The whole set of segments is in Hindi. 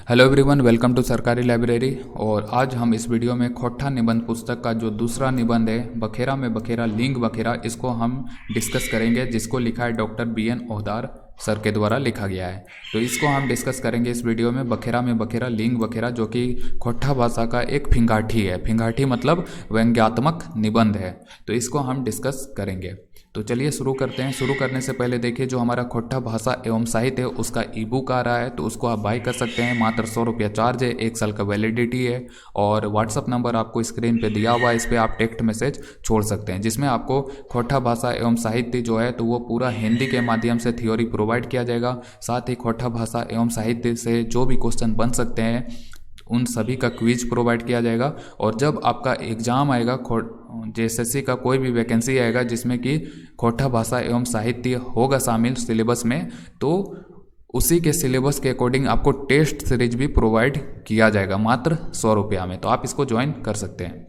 हेलो एवरीवन, वेलकम टू सरकारी लाइब्रेरी। और आज हम इस वीडियो में खोट्ठा निबंध पुस्तक का जो दूसरा निबंध है बखेरा में बखेरा लिंग बखेरा, इसको हम डिस्कस करेंगे, जिसको लिखा है डॉक्टर BN ओहदार सर के द्वारा लिखा गया है। तो इसको हम डिस्कस करेंगे इस वीडियो में बखेरा लिंग बखेरा, जो कि खोट्ठा भाषा का एक फिंगाठी है। फिंगाठी मतलब व्यंग्यात्मक निबंध है। तो इसको हम डिस्कस करेंगे। तो चलिए शुरू करते हैं। शुरू करने से पहले देखिए, जो हमारा खोट्ठा भाषा एवं साहित्य है उसका ई बुक आ रहा है, तो उसको आप बाय कर सकते हैं। मात्र 100 रुपया चार्ज है, 1 साल का वैलिडिटी है। और व्हाट्सअप नंबर आपको स्क्रीन पे दिया हुआ है, इस पर आप टेक्स्ट मैसेज छोड़ सकते हैं, जिसमें आपको खोट्ठा भाषा एवं साहित्य जो है तो वो पूरा हिंदी के माध्यम से थ्योरी प्रोवाइड किया जाएगा। साथ ही खोट्ठा भाषा एवं साहित्य से जो भी क्वेश्चन बन सकते हैं उन सभी का क्विज प्रोवाइड किया जाएगा। और जब आपका एग्ज़ाम आएगा, JSSC का कोई भी वैकेंसी आएगा जिसमें कि खोट्ठा भाषा एवं साहित्य होगा शामिल सिलेबस में, तो उसी के सिलेबस के अकॉर्डिंग आपको टेस्ट सीरीज भी प्रोवाइड किया जाएगा मात्र 100 रुपया में। तो आप इसको ज्वाइन कर सकते हैं।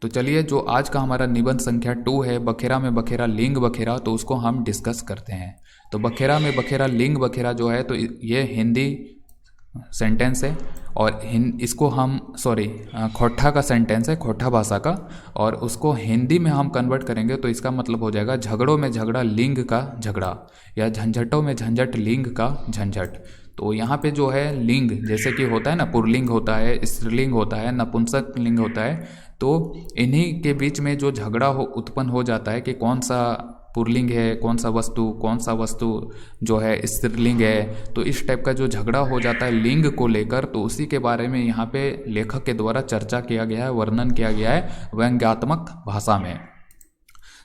तो चलिए, जो आज का हमारा निबंध संख्या 2 है बखेरा में बखेरा लिंग बखेरा, तो उसको हम डिस्कस करते हैं। तो बखेरा में बखेरा लिंग बखेरा जो है तो ये हिंदी सेंटेंस है, और इसको हम खोट्ठा का सेंटेंस है, खोट्ठा भाषा का, और उसको हिंदी में हम कन्वर्ट करेंगे तो इसका मतलब हो जाएगा झगड़ों में झगड़ा लिंग का झगड़ा, या झंझटों में झंझट लिंग का झंझट। तो यहाँ पे जो है लिंग, जैसे कि होता है ना, पुल्लिंग होता है, स्त्रीलिंग होता है, नपुंसक लिंग होता है, तो इन्हीं के बीच में जो झगड़ा उत्पन्न हो जाता है कि कौन सा पुल्लिंग है, कौन सा वस्तु जो है स्त्रीलिंग है। तो इस टाइप का जो झगड़ा हो जाता है लिंग को लेकर, तो उसी के बारे में यहाँ पे लेखक के द्वारा चर्चा किया गया है, वर्णन किया गया है व्यंग्यात्मक भाषा में।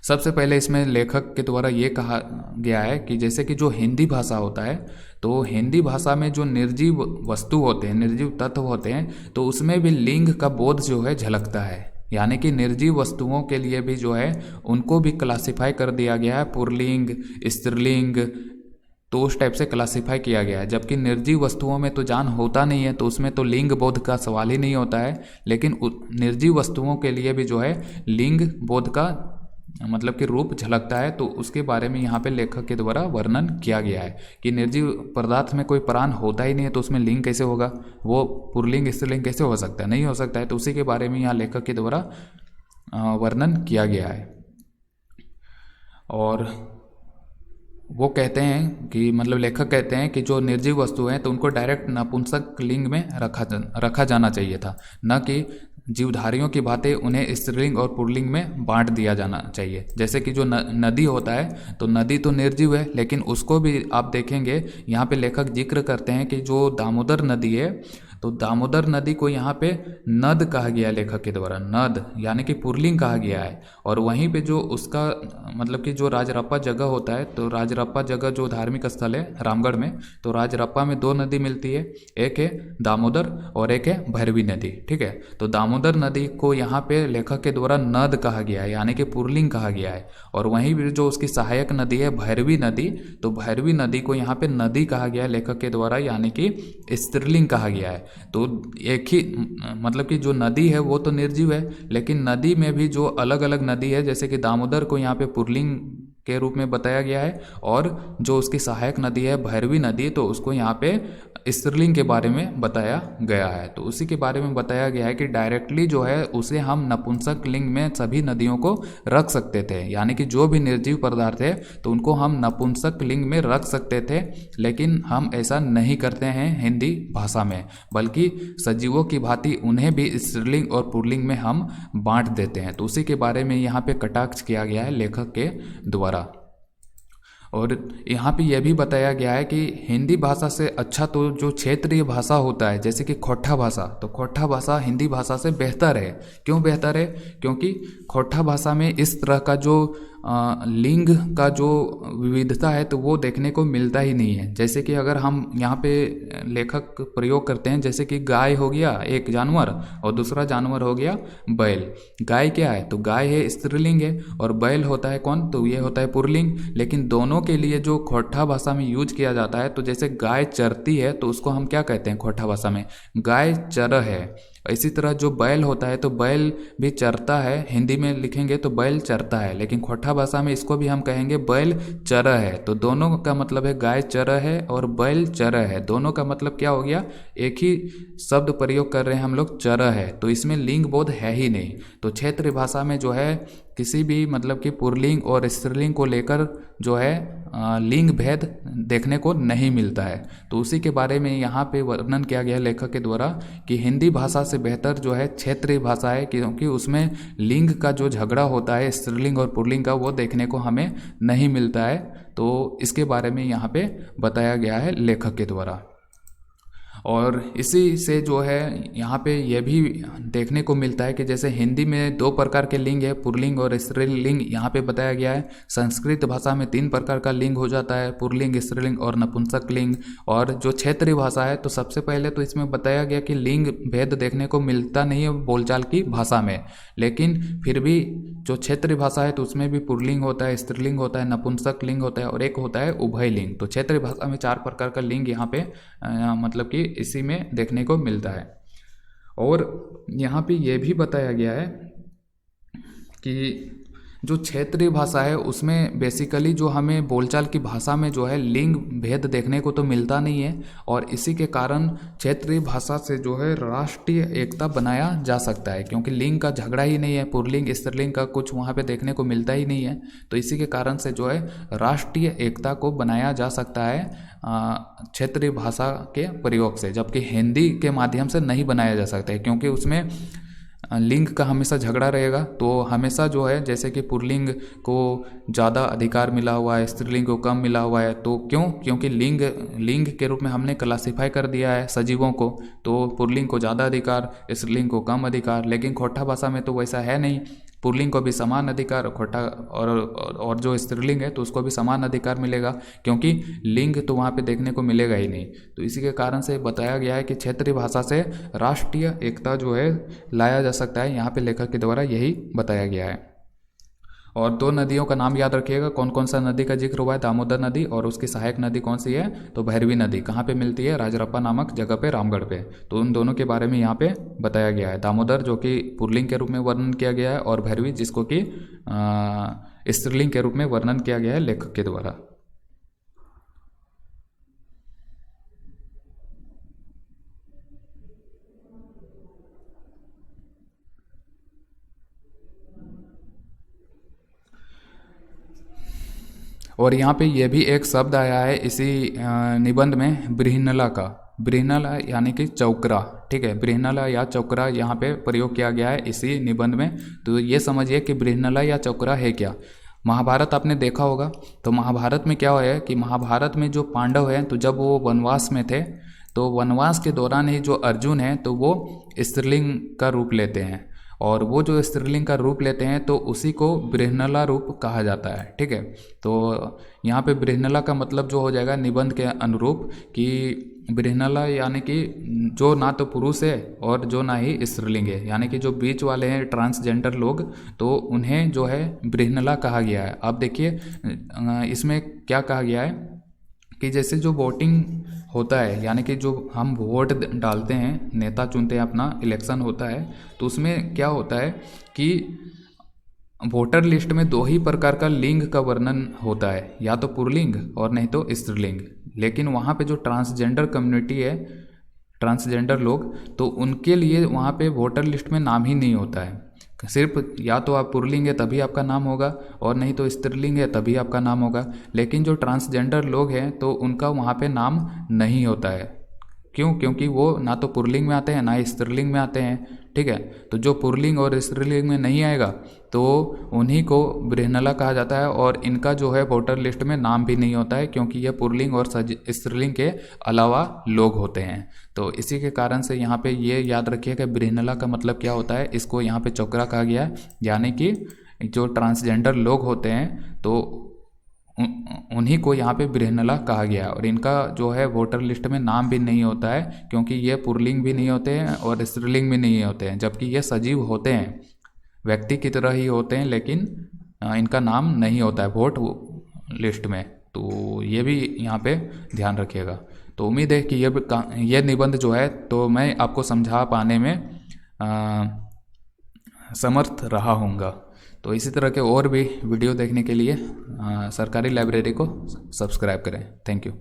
सबसे पहले इसमें लेखक के द्वारा ये कहा गया है कि जैसे कि जो हिंदी भाषा होता है, तो हिंदी भाषा में जो निर्जीव वस्तु होते हैं, निर्जीव तत्व होते हैं, तो उसमें भी लिंग का बोध जो है झलकता है। यानी कि निर्जीव वस्तुओं के लिए भी जो है उनको भी क्लासिफाई कर दिया गया है, पुल्लिंग, स्त्रीलिंग, तो उस टाइप से क्लासिफाई किया गया है। जबकि निर्जीव वस्तुओं में तो जान होता नहीं है, तो उसमें तो लिंग बोध का सवाल ही नहीं होता है। लेकिन निर्जीव वस्तुओं के लिए भी जो है लिंग बोध का मतलब कि रूप झलकता है। तो उसके बारे में यहाँ पे लेखक के द्वारा वर्णन किया गया है कि निर्जीव पदार्थ में कोई प्राण होता ही नहीं है, तो उसमें लिंग कैसे होगा, वो पुल्लिंग स्त्रीलिंग कैसे हो सकता है, नहीं हो सकता है। तो उसी के बारे में यहाँ लेखक के द्वारा वर्णन किया गया है। और वो कहते हैं कि मतलब लेखक कहते हैं कि जो निर्जीव वस्तु हैं तो उनको डायरेक्ट नपुंसक लिंग में रखा जाना चाहिए था, न कि जीवधारियों की बातें उन्हें स्त्रीलिंग और पुल्लिंग में बांट दिया जाना चाहिए। जैसे कि जो नदी होता है, तो नदी तो निर्जीव है, लेकिन उसको भी आप देखेंगे यहाँ पे लेखक जिक्र करते हैं कि जो दामोदर नदी है, तो दामोदर नदी को यहाँ पे नद कहा गया लेखक के द्वारा, नद यानी कि पुल्लिंग कहा गया है। और वहीं पे जो उसका मतलब कि जो राजरप्पा जगह होता है, तो राजरप्पा जगह जो धार्मिक स्थल है रामगढ़ में, तो राजरप्पा में 2 नदी मिलती है, एक है दामोदर और एक है भैरवी नदी। ठीक है, तो दामोदर नदी को यहाँ पे लेखक के द्वारा नद कहा गया है, यानी कि पुल्लिंग कहा गया है। और वहीं भी जो उसकी सहायक नदी है भैरवी नदी, तो भैरवी नदी को यहाँ पे नदी कहा गया है लेखक के द्वारा, यानी कि स्त्रीलिंग कहा गया है। तो एक ही मतलब कि जो नदी है वो तो निर्जीव है, लेकिन नदी में भी जो अलग अलग नदी है, जैसे कि दामोदर को यहाँ पे पुल्लिंग के रूप में बताया गया है, और जो उसकी सहायक नदी है भैरवी नदी, तो उसको यहाँ पे स्त्रीलिंग के बारे में बताया गया है। तो उसी के बारे में बताया गया है कि डायरेक्टली जो है उसे हम नपुंसक लिंग में सभी नदियों को रख सकते थे, यानी कि जो भी निर्जीव पदार्थ है तो उनको हम नपुंसक लिंग में रख सकते थे। लेकिन हम ऐसा नहीं करते हैं हिंदी भाषा में, बल्कि सजीवों की भांति उन्हें भी स्त्रीलिंग और पुल्लिंग में हम बांट देते हैं। तो उसी के बारे में यहाँ पे कटाक्ष किया गया है लेखक के द्वारा। और यहाँ पे यह भी बताया गया है कि हिंदी भाषा से अच्छा तो जो क्षेत्रीय भाषा होता है, जैसे कि खोट्ठा भाषा, तो खोट्ठा भाषा हिंदी भाषा से बेहतर है। क्यों बेहतर है? क्योंकि खोट्ठा भाषा में इस तरह का जो लिंग का जो विविधता है तो वो देखने को मिलता ही नहीं है। जैसे कि अगर हम यहाँ पे लेखक प्रयोग करते हैं, जैसे कि गाय हो गया एक जानवर और दूसरा जानवर हो गया बैल। गाय क्या है? तो गाय है स्त्रीलिंग है, और बैल होता है कौन? तो ये होता है पुल्लिंग। लेकिन दोनों के लिए जो खोट्ठा भाषा में यूज किया जाता है, तो जैसे गाय चरती है तो उसको हम क्या कहते हैं खोट्ठा भाषा में? गाय चर है। इसी तरह जो बैल होता है तो बैल भी चरता है, हिंदी में लिखेंगे तो बैल चरता है, लेकिन खोटा भाषा में इसको भी हम कहेंगे बैल चर है। तो दोनों का मतलब है गाय चर है और बैल चर है, दोनों का मतलब क्या हो गया, एक ही शब्द प्रयोग कर रहे हैं हम लोग, चर है, तो इसमें लिंग बोध है ही नहीं। तो क्षेत्रीय भाषा में जो है किसी भी मतलब कि पुल्लिंग और स्त्रीलिंग को लेकर जो है लिंग भेद देखने को नहीं मिलता है। तो उसी के बारे में यहाँ पे वर्णन किया गया लेखक के द्वारा कि हिंदी भाषा से बेहतर जो है क्षेत्रीय भाषा है, क्योंकि उसमें लिंग का जो झगड़ा होता है स्त्रीलिंग और पुल्लिंग का, वो देखने को हमें नहीं मिलता है। तो इसके बारे में यहाँ पे बताया गया है लेखक के द्वारा। और इसी से जो है यहाँ पे ये भी देखने को मिलता है कि जैसे हिंदी में 2 प्रकार के लिंग है, पुल्लिंग और स्त्रीलिंग, यहाँ पे बताया गया है। संस्कृत भाषा में 3 प्रकार का लिंग हो जाता है, पुल्लिंग, स्त्रीलिंग और नपुंसक लिंग। और जो क्षेत्रीय भाषा है तो सबसे पहले तो इसमें बताया गया कि लिंग भेद देखने को मिलता नहीं है बोलचाल की भाषा में, लेकिन फिर भी जो क्षेत्रीय भाषा है तो उसमें भी पुल्लिंग होता है, स्त्रीलिंग होता है, नपुंसक लिंग होता है और एक होता है उभय लिंग। तो क्षेत्रीय भाषा में 4 प्रकार का लिंग यहाँ पे मतलब कि इसी में देखने को मिलता है। और यहाँ पे ये भी बताया गया है कि जो क्षेत्रीय भाषा है उसमें बेसिकली जो हमें बोलचाल की भाषा में जो है लिंग भेद देखने को तो मिलता नहीं है, और इसी के कारण क्षेत्रीय भाषा से जो है राष्ट्रीय एकता बनाया जा सकता है, क्योंकि लिंग का झगड़ा ही नहीं है, पुल्लिंग स्त्रीलिंग का कुछ वहाँ पे देखने को मिलता ही नहीं है। तो इसी के कारण से जो है राष्ट्रीय एकता को बनाया जा सकता है क्षेत्रीय भाषा के प्रयोग से, जबकि हिंदी के माध्यम से नहीं बनाया जा सकता है, क्योंकि उसमें लिंग का हमेशा झगड़ा रहेगा। तो हमेशा जो है जैसे कि पुल्लिंग को ज़्यादा अधिकार मिला हुआ है, स्त्रीलिंग को कम मिला हुआ है, तो क्योंकि लिंग के रूप में हमने क्लासिफाई कर दिया है सजीवों को, तो पुल्लिंग को ज़्यादा अधिकार, स्त्रीलिंग को कम अधिकार। लेकिन खोटा भाषा में तो वैसा है नहीं, पुल्लिंग को भी समान अधिकार, खोटा और जो स्त्रीलिंग है तो उसको भी समान अधिकार मिलेगा, क्योंकि लिंग तो वहाँ पे देखने को मिलेगा ही नहीं। तो इसी के कारण से बताया गया है कि क्षेत्रीय भाषा से राष्ट्रीय एकता जो है लाया जा सकता है, यहाँ पे लेखक के द्वारा यही बताया गया है। और 2 नदियों का नाम याद रखिएगा, कौन कौन सा नदी का जिक्र हुआ है, दामोदर नदी, और उसकी सहायक नदी कौन सी है, तो भैरवी नदी। कहाँ पे मिलती है, राजरप्पा नामक जगह पे, रामगढ़ पे। तो उन दोनों के बारे में यहाँ पे बताया गया है। दामोदर जो कि पुल्लिंग के रूप में वर्णन किया गया है, और भैरवी जिसको कि स्त्रीलिंग के रूप में वर्णन किया गया है लेखक के द्वारा। और यहाँ पे ये भी एक शब्द आया है इसी निबंध में, बृहनला का। बृहनला यानी कि चौकरा, ठीक है, बृहनला या चौकरा यहाँ पे प्रयोग किया गया है इसी निबंध में। तो ये समझिए कि बृहनला या चौकरा है क्या। महाभारत आपने देखा होगा, तो महाभारत में क्या हुआ है कि महाभारत में जो पांडव हैं तो जब वो वनवास में थे, तो वनवास के दौरान ही जो अर्जुन है तो वो स्त्रीलिंग का रूप लेते हैं, और वो जो स्त्रीलिंग का रूप लेते हैं तो उसी को बृहनला रूप कहा जाता है, ठीक है। तो यहाँ पे बृहनला का मतलब जो हो जाएगा निबंध के अनुरूप कि बृहनला यानी कि जो ना तो पुरुष है और जो ना ही स्त्रीलिंग है, यानी कि जो बीच वाले हैं ट्रांसजेंडर लोग, तो उन्हें जो है बृहनला कहा गया है। अब देखिए इसमें क्या कहा गया है कि जैसे जो वोटिंग होता है, यानी कि जो हम वोट डालते हैं, नेता चुनते हैं, अपना इलेक्शन होता है, तो उसमें क्या होता है कि वोटर लिस्ट में 2 ही प्रकार का लिंग का वर्णन होता है, या तो पुल्लिंग और नहीं तो स्त्रीलिंग। लेकिन वहाँ पे जो ट्रांसजेंडर कम्युनिटी है, ट्रांसजेंडर लोग, तो उनके लिए वहाँ पे वोटर लिस्ट में नाम ही नहीं होता है। सिर्फ या तो आप पुल्लिंग है तभी आपका नाम होगा, और नहीं तो स्त्रीलिंग है तभी आपका नाम होगा। लेकिन जो ट्रांसजेंडर लोग हैं तो उनका वहाँ पे नाम नहीं होता है। क्यों? क्योंकि वो ना तो पुल्लिंग में आते हैं ना ही स्त्रीलिंग में आते हैं, ठीक है। तो जो पुल्लिंग और स्त्रीलिंग में नहीं आएगा तो उन्हीं को बृहनला कहा जाता है, और इनका जो है वोटर लिस्ट में नाम भी नहीं होता है, क्योंकि ये पुल्लिंग और स्त्रीलिंग के अलावा लोग होते हैं। तो इसी के कारण से यहाँ पे ये याद रखिए कि बृहनला का मतलब क्या होता है। इसको यहाँ पे चौकरा कहा गया है, यानी कि जो ट्रांसजेंडर लोग होते हैं तो उन्हीं को यहाँ पे बृहनला कहा गया है, और इनका जो है वोटर लिस्ट में नाम भी नहीं होता है, क्योंकि ये पुल्लिंग भी नहीं होते हैं और स्त्रीलिंग भी नहीं होते हैं, जबकि ये सजीव होते हैं, व्यक्ति की तरह ही होते हैं, लेकिन इनका नाम नहीं होता है वोट लिस्ट में। तो ये भी यहाँ पे ध्यान रखिएगा। तो उम्मीद है कि ये निबंध जो है तो मैं आपको समझा पाने में समर्थ रहा होऊंगा। तो इसी तरह के और भी वीडियो देखने के लिए सरकारी लाइब्रेरी को सब्सक्राइब करें। Thank you.